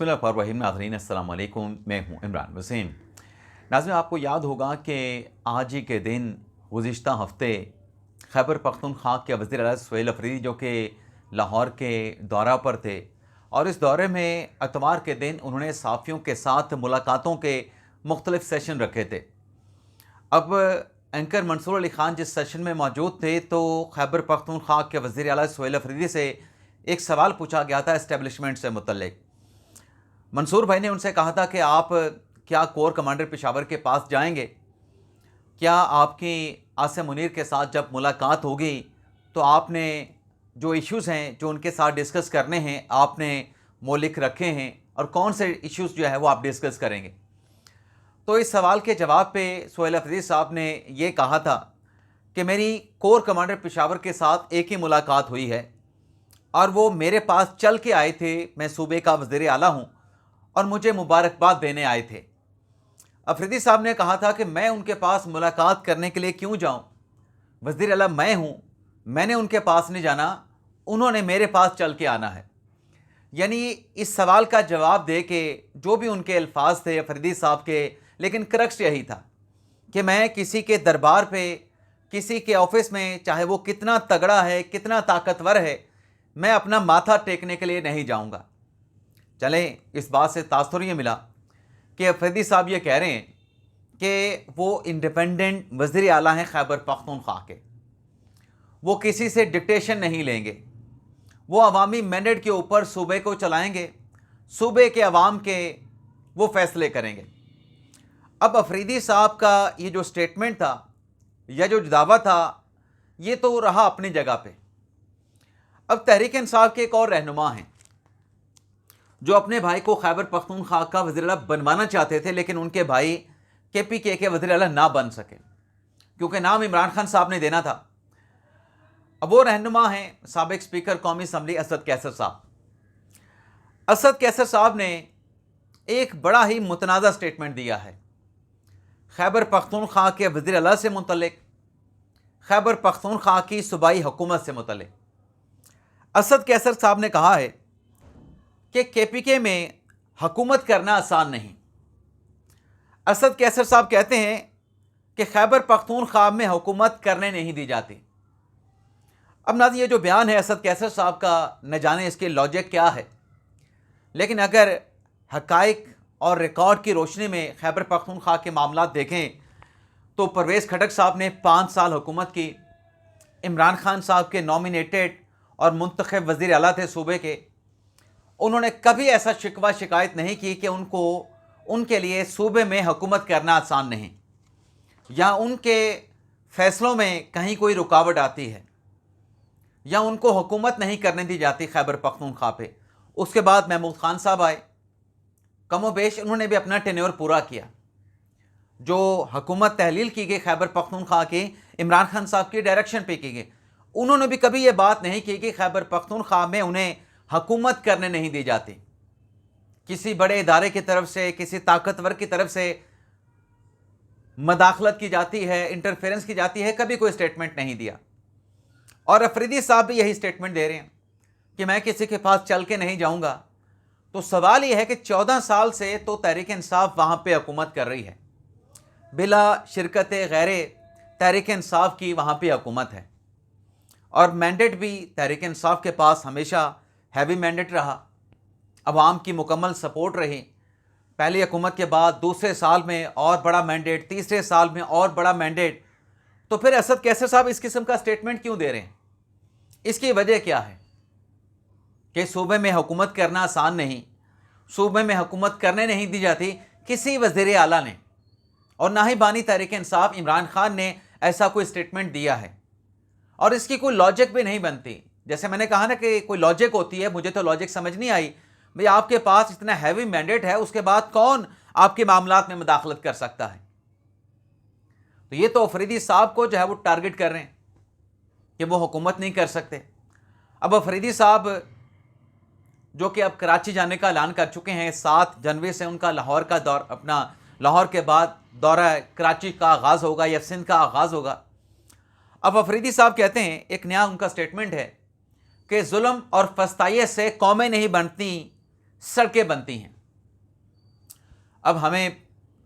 बिस्मिल्लाहिर्रहमानिर्रहीम। नाज़रीन अस्सलाम वालेकुम, मैं हूँ इमरान वसीम। नाज़रीन, आपको याद होगा कि आज ही के दिन गुज़िश्ता हफ़्ते खैबर पख्तूनख्वा के वज़ीर आला सुहेल अफरीदी जो कि लाहौर के दौरा पर थे, और इस दौरे में इतवार के दिन उन्होंने सहाफ़ियों के साथ मुलाकातों के मुख्तलिफ़ सेशन रखे थे। अब एंकर मंसूर अली ख़ान जिस सेशन में मौजूद थे, तो खैबर पख्तूनख्वा के वज़ीर आला सुहेल अफरीदी से एक सवाल पूछा गया था इस्टेब्लिशमेंट से मुतल्लिक़। मंसूर भाई ने उनसे कहा था कि आप क्या कोर कमांडर पेशावर के पास जाएंगे? क्या आपकी आसिम मुनीर के साथ जब मुलाकात होगी तो आपने जो इश्यूज़ हैं जो उनके साथ डिस्कस करने हैं, आपने वो लिख रखे हैं, और कौन से इश्यूज़ जो है वो आप डिस्कस करेंगे? तो इस सवाल के जवाब पे सुहेल अफरीदी साहब ने ये कहा था कि मेरी कोर कमांडर पेशावर के साथ एक ही मुलाकात हुई है और वो मेरे पास चल के आए थे। मैं सूबे का वज़ीर आला हूँ और मुझे मुबारकबाद देने आए थे। अफरीदी साहब ने कहा था कि मैं उनके पास मुलाकात करने के लिए क्यों जाऊं? वज़ीर आला मैं हूं, मैंने उनके पास नहीं जाना, उन्होंने मेरे पास चल के आना है। यानी इस सवाल का जवाब दे के जो भी उनके अल्फाज थे अफरीदी साहब के, लेकिन क्रक्स यही था कि मैं किसी के दरबार पे, किसी के ऑफिस में, चाहे वो कितना तगड़ा है, कितना ताकतवर है, मैं अपना माथा टेकने के लिए नहीं जाऊँगा। चलें, इस बात से तासुर ये मिला कि अफरीदी साहब ये कह रहे हैं कि वो इंडिपेंडेंट वज़ीर आला हैं खैबर पख्तूनख्वा के, वो किसी से डिक्टेशन नहीं लेंगे, वो अवामी मैंडेट के ऊपर सूबे को चलाएंगे, सूबे के अवाम के वो फैसले करेंगे। अब अफरीदी साहब का ये जो स्टेटमेंट था या जो दावा था, ये तो रहा अपनी जगह पे। अब तहरीक इंसाफ के एक और रहनुमा हैं जो अपने भाई को खैबर पख्तूनख्वा का वज़ीर आला बनवाना चाहते थे, लेकिन उनके भाई KPK के वज़ीर आला ना बन सके क्योंकि नाम इमरान खान साहब ने देना था। अब वो रहनुमा हैं साबिक स्पीकर कौमी असम्बली असद कैसर साहब। असद कैसर साहब ने एक बड़ा ही मुतनाज़ा स्टेटमेंट दिया है खैबर पख्तूनख्वा के वज़ीर आला से मुतल्लिक़, खैबर पख्तूनख्वा की सूबाई हुकूमत से मुतल्लिक़। असद कैसर साहब ने कहा है कि KPK में हुकूमत करना आसान नहीं। असद कैसर साहब कहते हैं कि खैबर पख्तूनख्वा में हुकूमत करने नहीं दी जाती। अब नाज़रीन, ये जो बयान है असद कैसर साहब का, न जाने इसके लॉजिक क्या है, लेकिन अगर हक़ाइक़ और रिकॉर्ड की रोशनी में खैबर पख्तूनख्वा के मामला देखें तो परवेज़ खटक साहब ने 5 साल हुकूमत की। इमरान खान साहब के नॉमिनेटेड और मुंतखब वज़ीर आला थे सूबे के। उन्होंने कभी ऐसा शिकवा शिकायत नहीं की कि उनके लिए सूबे में हुकूमत करना आसान नहीं, या उनके फैसलों में कहीं कोई रुकावट आती है, या उनको हुकूमत नहीं करने दी जाती खैबर पख्तूनख्वा पे। उसके बाद महमूद खान साहब आए, कमोबेश उन्होंने भी अपना टेन्योर पूरा किया। जो हुकूमत तहलील की गई खैबर पख्तूनख्वा की, इमरान खान साहब की डायरेक्शन पे की गई। उन्होंने भी कभी ये बात नहीं की कि खैबर पख्तूनख्वा में उन्हें हुकूमत करने नहीं दी जाती। किसी बड़े इदारे की तरफ से, किसी ताकतवर की तरफ से मदाखलत की जाती है, इंटरफेरेंस की जाती है, कभी कोई स्टेटमेंट नहीं दिया। और अफरीदी साहब भी यही स्टेटमेंट दे रहे हैं कि मैं किसी के पास चल के नहीं जाऊंगा। तो सवाल यह है कि 14 साल से तो तहरीक इंसाफ वहां पे हुकूमत कर रही है, बिला शिरकत गैरे तहरीक इंसाफ की वहां पे हुकूमत है, और मैंडेट भी तहरीक इंसाफ के पास हमेशा हैवी मैंडेट रहा, अवाम की मुकम्मल सपोर्ट रही। पहली हुकूमत के बाद दूसरे साल में और बड़ा मैंडेट, तीसरे साल में और बड़ा मैंडेट। तो फिर असद कैसर साहब इस किस्म का स्टेटमेंट क्यों दे रहे हैं? इसकी वजह क्या है कि सूबे में हुकूमत करना आसान नहीं, सूबे में हुकूमत करने नहीं दी जाती किसी वज़ीर आला ने, और ना ही बानी तहरीक इंसाफ इमरान खान ने ऐसा कोई स्टेटमेंट दिया है, और इसकी कोई लॉजिक भी नहीं बनती। जैसे मैंने कहा ना कि कोई लॉजिक होती है, मुझे तो लॉजिक समझ नहीं आई। भाई, आपके पास इतना हैवी मैंडेट है, उसके बाद कौन आपके मामलात में मुदाखलत कर सकता है? तो ये तो अफरीदी साहब को जो है वो टारगेट कर रहे हैं कि वो हुकूमत नहीं कर सकते। अब अफरीदी साहब जो कि अब कराची जाने का ऐलान कर चुके हैं, 7 जनवरी से उनका लाहौर का दौर, अपना लाहौर के बाद दौरा कराची का आगाज़ होगा या सिंध का आगाज़ होगा। अब अफरीदी साहब कहते हैं, एक नया उनका स्टेटमेंट है कि जुल्म और फस्ताये से कौमें नहीं बनती, सड़कें बनती हैं। अब हमें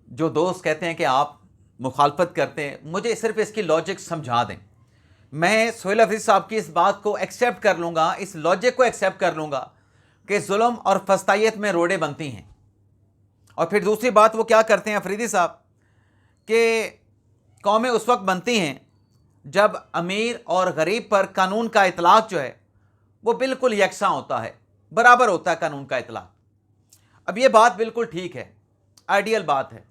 जो दोस्त कहते हैं कि आप मुखालफत करते हैं, मुझे सिर्फ इसकी लॉजिक समझा दें। मैं सोहेल अफरीदी साहब की इस बात को एक्सेप्ट कर लूँगा, इस लॉजिक को एक्सेप्ट कर लूँगा कि जुल्म और फस्तायत में रोडें बनती हैं। और फिर दूसरी बात वो क्या करते हैं अफरीदी साहब कि कौमें उस वक्त बनती हैं जब अमीर और गरीब पर कानून का इतलाक़ जो है वो बिल्कुल यकसा होता है, बराबर होता है कानून का इतलाक़। अब ये बात बिल्कुल ठीक है, आइडियल बात है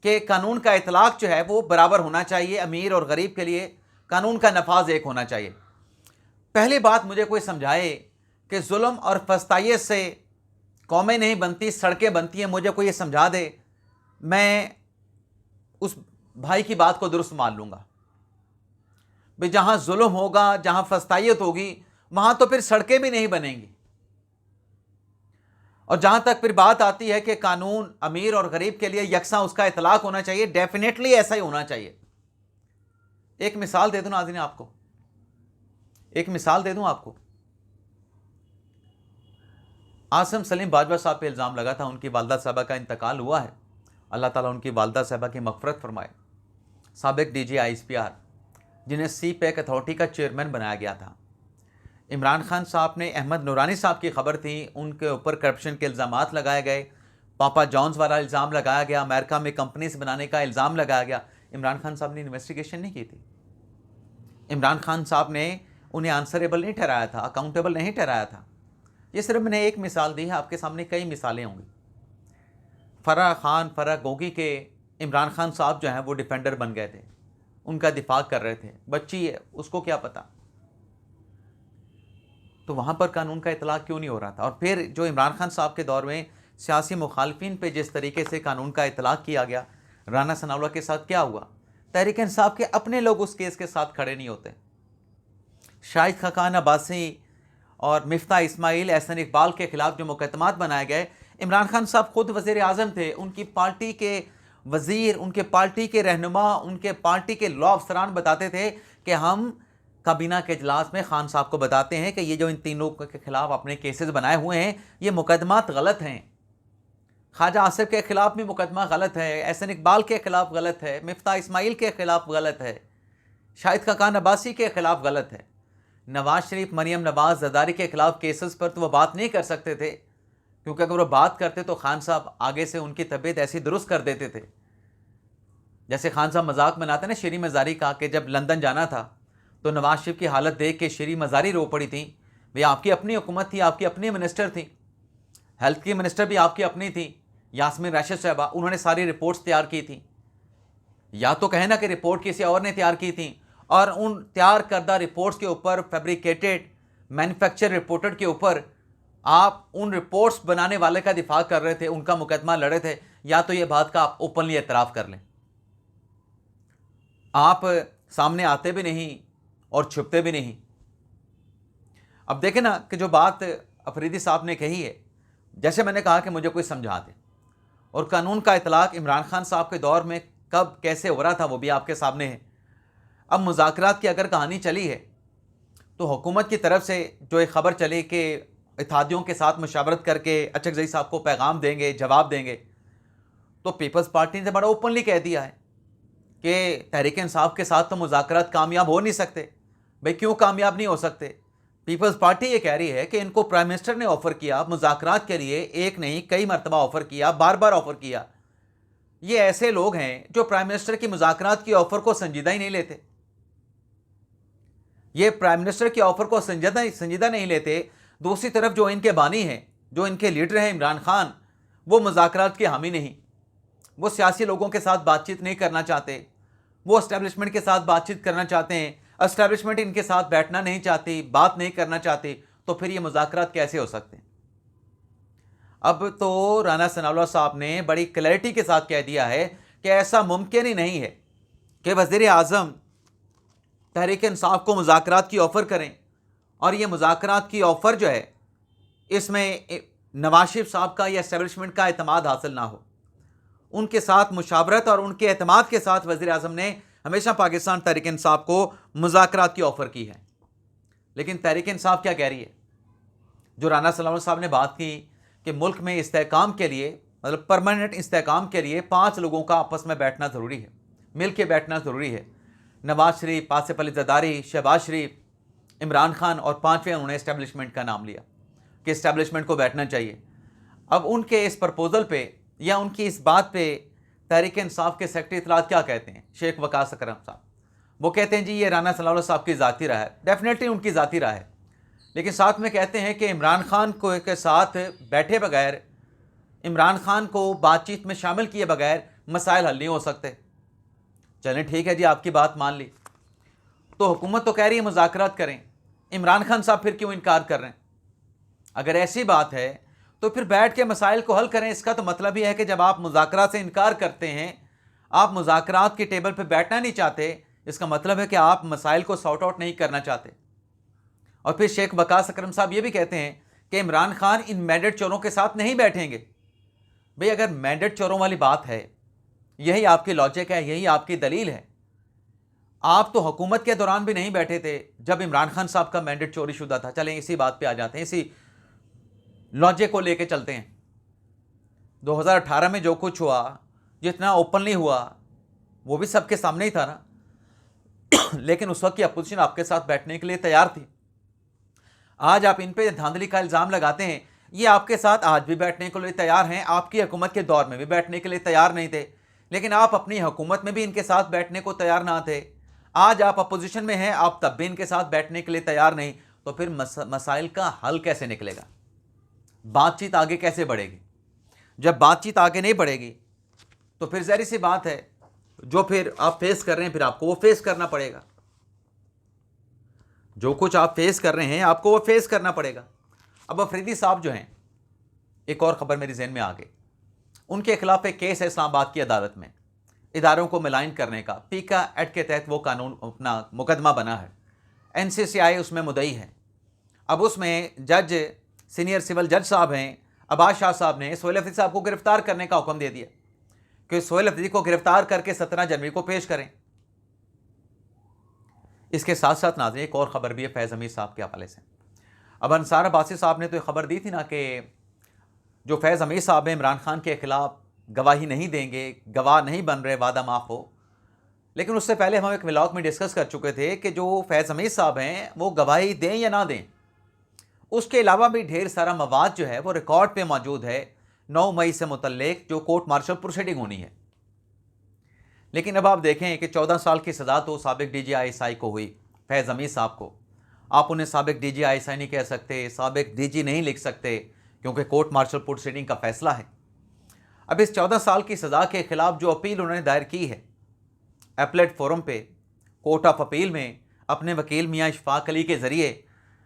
कि कानून का इतलाक़ जो है वो बराबर होना चाहिए, अमीर और गरीब के लिए कानून का नफाज एक होना चाहिए। पहली बात मुझे कोई समझाए कि जुल्म और फस्तायत से कौमें नहीं बनती, सड़कें बनती हैं, मुझे कोई ये समझा दे, मैं उस भाई की बात को दुरुस्त मान लूँगा। भाई जहाँ जुल्म होगा, जहाँ फस्तायत होगी, वहाँ तो फिर सड़कें भी नहीं बनेंगी। और जहाँ तक फिर बात आती है कि कानून अमीर और गरीब के लिए यकसा उसका इतलाक़ होना चाहिए, डेफिनेटली ऐसा ही होना चाहिए। एक मिसाल दे दूँ नाज़रीन आपको, एक मिसाल दे दूँ आपको। आसिम सलीम बाजवा साहब पे इल्ज़ाम लगा था, उनकी वालदा साहबा का इंतकाल हुआ है, अल्लाह ताला उनकी वालदा साहबा की मग़फ़िरत फरमाए। साबिक़ डीजी ISPR जिन्हें CPEC अथॉरिटी का चेयरमैन बनाया गया था। इमरान खान साहब ने, अहमद नूरानी साहब की खबर थी, उनके ऊपर करप्शन के इल्ज़ामात लगाए गए, पापा जॉन्स वाला इल्ज़ाम लगाया गया, अमेरिका में कंपनीज बनाने का इल्ज़ाम लगाया गया। इमरान खान साहब ने इन्वेस्टिगेशन नहीं की थी। इमरान खान साहब ने उन्हें आंसरेबल नहीं ठहराया था, अकाउंटेबल नहीं ठहराया था। ये सिर्फ मैंने एक मिसाल दी है, आपके सामने कई मिसालें होंगी। फराह गोगी के इमरान खान साहब जो हैं वो डिफेंडर बन गए थे, उनका दिफा कर रहे थे। बच्ची है, उसको क्या पता। तो वहाँ पर कानून का इतलाक़ क्यों नहीं हो रहा था। और फिर जो इमरान खान साहब के दौर में सियासी मुखालफिन पे जिस तरीके से कानून का इतलाक़ किया गया, राना सनाउल्लाह के साथ क्या हुआ। तहरीक इंसाफ के अपने लोग उस केस के साथ खड़े नहीं होते। शाहिद खाकान अब्बासी और मिफ्ता इस्माइल, एहसन इकबाल के ख़िलाफ़ जो मुकदमात बनाए गए, इमरान खान साहब खुद वज़ीर आज़म थे, उनकी पार्टी के वज़ीर, उनके पार्टी के रहनुमा, उनके पार्टी के लॉ अफसरान बताते थे कि हम काबीना के इजलास में खान साहब को बताते हैं कि ये जो इन तीनों के ख़िलाफ़ अपने केसेस बनाए हुए हैं, ये मुकदमात गलत हैं। ख्वाजा आसिफ के ख़िलाफ़ भी मुकदमा गलत है, एहसन इकबाल के ख़िलाफ़ गलत है, मिफ्ता इस्माइल के ख़िलाफ़ गलत है, शाहिद खाकान अब्बासी के ख़िलाफ़ गलत है। नवाज़ शरीफ, मरियम नवाज़, ज़रदारी के ख़िलाफ़ केसेस पर तो वो बात नहीं कर सकते थे, क्योंकि अगर वो बात करते तो खान साहब आगे से उनकी तबीयत ऐसी दुरुस्त कर देते थे। जैसे खान साहब मजाक बनाते ना शीरी मज़ारी का, कि जब लंदन जाना था तो नवाज़ शरीफ की हालत देख के शीरी मज़ारी रो पड़ी थी। भैया आपकी अपनी हुकूमत थी, आपकी अपनी मिनिस्टर थी, हेल्थ की मिनिस्टर भी आपकी अपनी थी, यास्मीन राशिद साहबा, उन्होंने सारी रिपोर्ट्स तैयार की थी। या तो कहे ना कि रिपोर्ट किसी और ने तैयार की थी, और उन तैयार करदा रिपोर्ट्स के ऊपर, फैब्रिकेटेड मैन्युफैक्चर रिपोर्टेड के ऊपर आप उन रिपोर्ट्स बनाने वाले का दिफा कर रहे थे, उनका मुकदमा लड़े थे। या तो ये बात का आप ओपनली एतराफ़ कर लें। आप सामने आते भी नहीं और छुपते भी नहीं। अब देखें ना कि जो बात अफरीदी साहब ने कही है, जैसे मैंने कहा कि मुझे कोई समझा दे, और कानून का इतलाक़ इमरान खान साहब के दौर में कब कैसे हो रहा था वो भी आपके सामने है। अब मुज़ाकरात की अगर कहानी चली है तो हुकूमत की तरफ से जो एक ख़बर चली कि इत्तेहादियों के साथ मुशावरत करके अचकज़ई साहब को पैगाम देंगे, जवाब देंगे, तो पीपल्स पार्टी ने बड़ा ओपनली कह दिया है कि तहरीक इंसाफ के साथ तो मुज़ाकरात कामयाब हो नहीं सकते। भाई क्यों कामयाब नहीं हो सकते? पीपल्स पार्टी ये कह रही है कि इनको प्राइम मिनिस्टर ने ऑफ़र किया मुज़ाकरात के लिए, एक नहीं कई मरतबा ऑफ़र किया, बार बार ऑफ़र किया। ये ऐसे लोग हैं जो प्राइम मिनिस्टर की मुज़ाकरात की ऑफ़र को संजीदा ही नहीं लेते। ये प्राइम मिनिस्टर की ऑफ़र को संजीदा नहीं लेते। दूसरी तरफ जो इनके बानी हैं, जो इनके लीडर हैं इमरान खान, वो मुज़ाकरात के हामी नहीं, वो सियासी लोगों के साथ बातचीत नहीं करना चाहते, वो एस्टेब्लिशमेंट के साथ बातचीत करना चाहते हैं, एस्टेब्लिशमेंट इनके साथ बैठना नहीं चाहती, बात नहीं करना चाहती, तो फिर ये मुज़ाकरात कैसे हो सकते हैं? अब तो राना सनाउल्लाह साहब ने बड़ी क्लैरिटी के साथ कह दिया है कि ऐसा मुमकिन ही नहीं है कि वज़ीर आज़म तहरीक इंसाफ को मुज़ाकरात की ऑफ़र करें, और ये मुज़ाकरात की ऑफ़र जो है इसमें नवाज़ शरीफ साहब का या एस्टेब्लिशमेंट का एतमाद हासिल ना हो। उनके साथ मुशावरत और उनके एतमाद के साथ वज़ीर आज़म ने हमेशा पाकिस्तान तहरीक इंसाफ को मुज़ाकरात की ऑफ़र की है। लेकिन तहरीक इंसाफ क्या कह रही है? जो राना सनाउल्लाह साहब ने बात की कि मुल्क में इस्तेहकाम के लिए, मतलब परमानेंट इस्तेहकाम के लिए 5 लोगों का आपस में बैठना ज़रूरी है, मिल के बैठना ज़रूरी है। नवाज शरीफ, आसिफ अली ज़रदारी, शहबाज शरीफ, इमरान खान और 5वें उन्होंने इस्टेब्लिशमेंट का नाम लिया कि इस्टेब्लिशमेंट को बैठना चाहिए। अब उनके इस प्रपोज़ल पे या उनकी इस बात पे तहरीक इंसाफ के सेक्रेटरी इत्तलात क्या कहते हैं, शेख वकास अकरम साहब, वो कहते हैं जी ये राना सलाउल्लाह साहब की ज़ाती राय है। डेफिनेटली उनकी ज़ाती राय है, लेकिन साथ में कहते हैं कि इमरान खान को के साथ बैठे बगैर, इमरान खान को बातचीत में शामिल किए बगैर मसाइल हल नहीं हो सकते। चलें ठीक है जी, आपकी बात मान ली, तो हुकूमत तो कह रही है मुज़ाकरात करें, इमरान खान साहब फिर क्यों इनकार कर रहे हैं? अगर ऐसी बात है तो फिर बैठ के मसाइल को हल करें। इसका तो मतलब ही है कि जब आप मुज़ाकरात से इनकार करते हैं, आप मुज़ाकरात की टेबल पर बैठना नहीं चाहते, इसका मतलब है कि आप मसाइल को सॉर्ट आउट नहीं करना चाहते। और फिर शेख वकास अकरम साहब ये भी कहते हैं कि इमरान खान इन मैंडेट चोरों के साथ नहीं बैठेंगे। भाई अगर मैंडेट चोरों वाली बात है, यही आपकी लॉजिक है, यही आपकी दलील है, आप तो हुकूमत के दौरान भी नहीं बैठे थे जब इमरान खान साहब का मैंडेट चोरी शुदा था। चलें इसी बात पे आ जाते हैं, इसी लॉजिक को लेके चलते हैं। 2018 में जो कुछ हुआ, जितना ओपनली हुआ, वो भी सबके सामने ही था ना। लेकिन उस वक्त की अपोजिशन आपके साथ बैठने के लिए तैयार थी। आज आप इन पे धांधली का इल्ज़ाम लगाते हैं, ये आपके साथ आज भी बैठने के लिए तैयार हैं, आपकी हुकूमत के दौर में भी बैठने के लिए तैयार नहीं थे, लेकिन आप अपनी हुकूमत में भी इनके साथ बैठने को तैयार ना थे। आज आप अपोजिशन में हैं, आप तब भी इनके साथ बैठने के लिए तैयार नहीं, तो फिर मसाइल का हल कैसे निकलेगा? बातचीत आगे कैसे बढ़ेगी? जब बातचीत आगे नहीं बढ़ेगी तो फिर ज़ाहिर सी बात है, जो फिर आप फेस कर रहे हैं फिर आपको वो फेस करना पड़ेगा। जो कुछ आप फेस कर रहे हैं आपको वो फेस करना पड़ेगा। अब अफरीदी साहब जो हैं, एक और ख़बर मेरी जहन में आ गई, उनके खिलाफ एक केस है इस्लामाबाद की अदालत में, इदारों को मिलान करने का, पीका एक्ट के तहत वो कानून अपना मुकदमा बना है। NCCI उसमें मुद्दई है। अब उसमें जज, सीनियर सिविल जज साहब हैं अब्बास शाह साहब ने सोहेल अफरीदी साहब को गिरफ्तार करने का हुक्म दे दिया कि सोहेल अफरीदी को गिरफ्तार करके 17 जनवरी को पेश करें। इसके साथ साथ नाज़रीन एक और ख़बर भी है फैज़ हमीद साहब के हवाले से। अब अंसार अब्बासी साहब ने तो खबर दी थी ना कि जो फैज़ हमीद साहब हैं इमरान खान के ख़िलाफ़ गवाही नहीं देंगे, गवाह नहीं बन रहे, वादा माफ़ हो। लेकिन उससे पहले हम एक व्लॉग में डिस्कस कर चुके थे कि जो फैज़ हमीद साहब हैं वो गवाही दें या ना दें, उसके अलावा भी ढेर सारा मवाद जो है वो रिकॉर्ड पे मौजूद है 9 मई से मुतल्लिक जो कोर्ट मार्शल प्रोसीडिंग होनी है। लेकिन अब आप देखें कि 14 साल की सज़ा तो साबिक DGI को हुई, फैज़ हमीद साहब को। आप उन्हें साबिक DGI नहीं कह सकते, साबिक DG नहीं लिख सकते, क्योंकि कोर्ट मार्शल प्रोसीडिंग का फैसला है। अब इस 14 साल की सज़ा के खिलाफ जो अपील उन्होंने दायर की है एपलेट फोरम पे कोर्ट ऑफ अपील में अपने वकील मियाँ इशफाक अली के ज़रिए,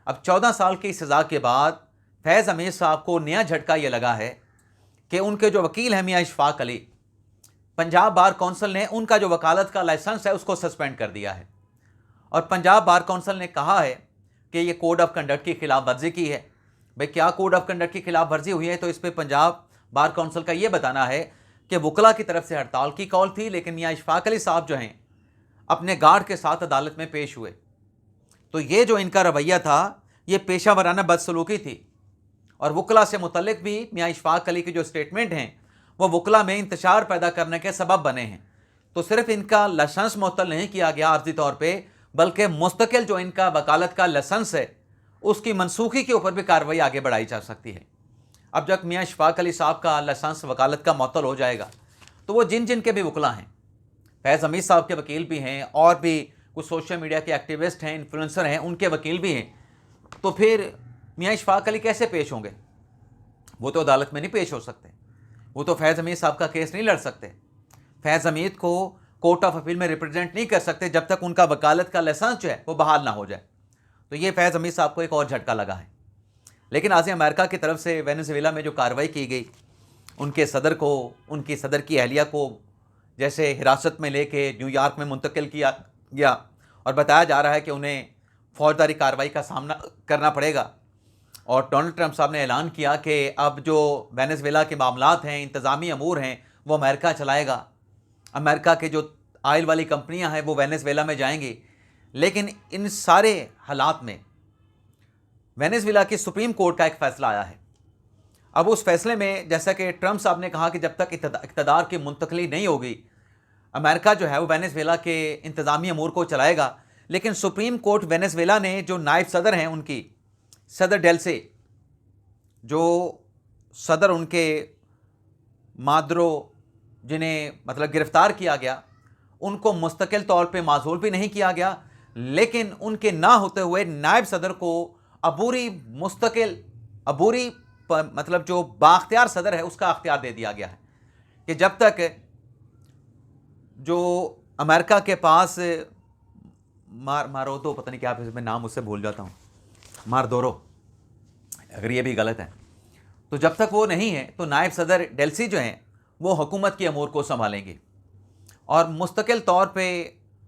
अब 14 साल की सज़ा के बाद फैज़ हमीद साहब को नया झटका ये लगा है कि उनके जो वकील हैं मियाँ इशफाक अली, पंजाब बार कौंसिल ने उनका जो वकालत का लाइसेंस है उसको सस्पेंड कर दिया है। और पंजाब बार कौंसिल ने कहा है कि ये कोड ऑफ कंडक्ट की खिलाफ वर्जी की है। भाई क्या कोड ऑफ कंडक्ट की खिलाफ वर्जी हुई है, तो इस पर पंजाब बार कौंसिल का ये बताना है कि वकला की तरफ से हड़ताल की कॉल थी, लेकिन मियाँ इशफाक अली साहब जो हैं अपने गार्ड के साथ अदालत में पेश हुए। तो ये जो इनका रवैया था ये पेशा वराना बदसलूकी थी। और वकला से मुतल्लिक भी मियाँ इशफाक अली के जो स्टेटमेंट हैं वो वकला में इंतशार पैदा करने के सबब बने हैं। तो सिर्फ इनका लाइसेंस मुअत्तल नहीं किया गया आर्जी तौर पे, बल्कि मुस्तकिल जो इनका वकालत का लाइसेंस है उसकी मनसूखी के ऊपर भी कार्रवाई आगे बढ़ाई जा सकती है। अब जब मियाँ इशफाक अली साहब का लाइसेंस वकालत का मुअत्तल हो जाएगा तो वो जिन जिन के भी वकला हैं, फैज़ हमीद साहब के वकील भी हैं और भी कुछ सोशल मीडिया के एक्टिविस्ट हैं, इन्फ्लुएंसर हैं, उनके वकील भी हैं, तो फिर मियाँ इशफाक अली कैसे पेश होंगे? वो तो अदालत में नहीं पेश हो सकते, वो तो फैज़ हमीद साहब का केस नहीं लड़ सकते, फैज़ हमीद को कोर्ट ऑफ अपील में रिप्रेजेंट नहीं कर सकते जब तक उनका वकालत का लाइसेंस जो है वो बहाल ना हो जाए। तो ये फैज़ हमीद साहब को एक और झटका लगा है। लेकिन आज अमेरिका की तरफ से वेनेजुएला में जो कार्रवाई की गई, उनके सदर को, उनकी सदर की अहलिया को जैसे हिरासत में लेके न्यूयॉर्क में मुंतकिल किया गया और बताया जा रहा है कि उन्हें फौजदारी कार्रवाई का सामना करना पड़ेगा। और डोनाल्ड ट्रंप साहब ने ऐलान किया कि अब जो वेनेजुएला के मामलात हैं, इंतज़ामी अमूर हैं, वो अमेरिका चलाएगा। अमेरिका के जो आयल वाली कंपनियां हैं वो वेनेजुएला में जाएंगी। लेकिन इन सारे हालात में वेनेजुएला की सुप्रीम कोर्ट का एक फ़ैसला आया है। अब उस फैसले में जैसा कि ट्रंप साहब ने कहा कि जब तक इक़्तिदार की मुंतकली नहीं होगी, अमेरिका जो है वो वेनेज़ुएला के इंतज़ामी अमूर को चलाएगा। लेकिन सुप्रीम कोर्ट वेनेज़ुएला ने जो नायब सदर हैं उनकी, सदर डेल्से, जो सदर उनके मादरो जिन्हें मतलब गिरफ्तार किया गया, उनको मुस्तकिल तौर पे माज़ूल भी नहीं किया गया, लेकिन उनके ना होते हुए नायब सदर को अबूरी मतलब जो बाख्तियार सदर है उसका अख्तियार दे दिया गया है कि जब तक जो अमेरिका के पास मारोदो, पता नहीं क्या मैं नाम उससे भूल जाता हूँ, मारदोरो, अगर ये भी गलत है, तो जब तक वो नहीं है तो नायब सदर डेल्सी जो हैं वो हुकूमत की अमूर को संभालेंगे। और मुस्तकिल तौर पे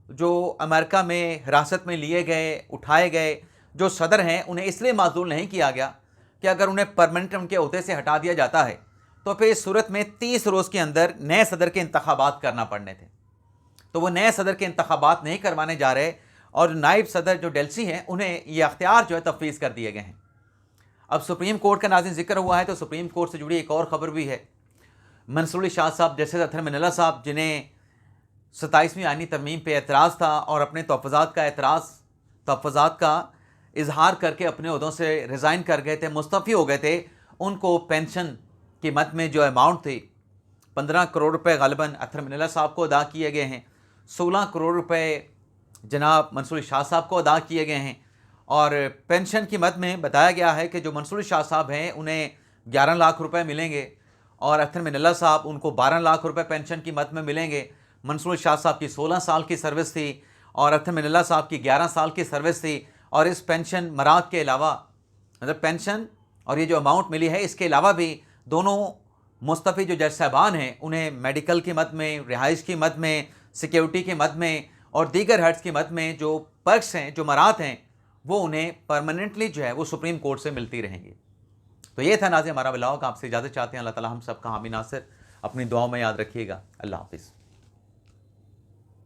जो अमेरिका में हिरासत में लिए गए, उठाए गए जो सदर हैं, उन्हें इसलिए माज़ूल नहीं किया गया कि अगर उन्हें परमानेंट उनके ओहदे से हटा दिया जाता है तो फिर इस सूरत में 30 रोज़ के अंदर नए सदर के इंतखाबात करना पड़ने थे। तो वो नए सदर के इंतखाबात नहीं करवाने जा रहे और नायब सदर जो डेल्सी हैं उन्हें ये अख्तियार जो है तफवीज़ कर दिए गए हैं। अब सुप्रीम कोर्ट का नाज़िन जिक्र हुआ है तो सुप्रीम कोर्ट से जुड़ी एक और ख़बर भी है। मंसूर अली शाह साहब, जस्टिस अतहर मिनल्ला साहब, जिन्हें 27वीं आईनी तरमीम पे एतराज़ था और अपने तहफ़्फ़ुज़ात का इजहार करके अपने ओहदों से रिज़ाइन कर गए थे, मुस्तफ़ी हो गए थे, उनको पेंशन की मद में जो अमाउंट थी 15 करोड़ रुपए ग़ालिबन अतहर मिनल्ला साहब को अदा किए गए हैं, 16 करोड़ रुपए जनाब मंसूर शाह साहब को अदा किए गए हैं। और पेंशन की मद में बताया गया है कि जो मंसूर शाह साहब हैं उन्हें 11 लाख रुपए मिलेंगे और अतहर मिनल्ला साहब उनको 12 लाख रुपए पेंशन की मद में मिलेंगे। मंसूर शाह साहब की 16 साल की सर्विस थी और अतहर मिनल्ला साहब की 11 साल की सर्विस थी। और इस पेंशन मराद के अलावा, मतलब पेंशन और ये जो अमाउंट मिली है, इसके अलावा भी दोनों मुस्तफ़ी जो जज साहबान हैं उन्हें मेडिकल की मद में, रिहाइश की मद में, सिक्योरिटी की मद में और दीगर हर्ट्स की मद में जो पर्क्स हैं, जो मरात हैं, वो उन्हें परमानेंटली जो है वो सुप्रीम कोर्ट से मिलती रहेंगी। तो ये था नाज़रीन हमारा व्लॉग। आपसे इजाज़त चाहते हैं। अल्लाह ताला हम सब का हामी नासिर, अपनी दुआओं में याद रखिएगा। अल्लाह हाफ़िज़।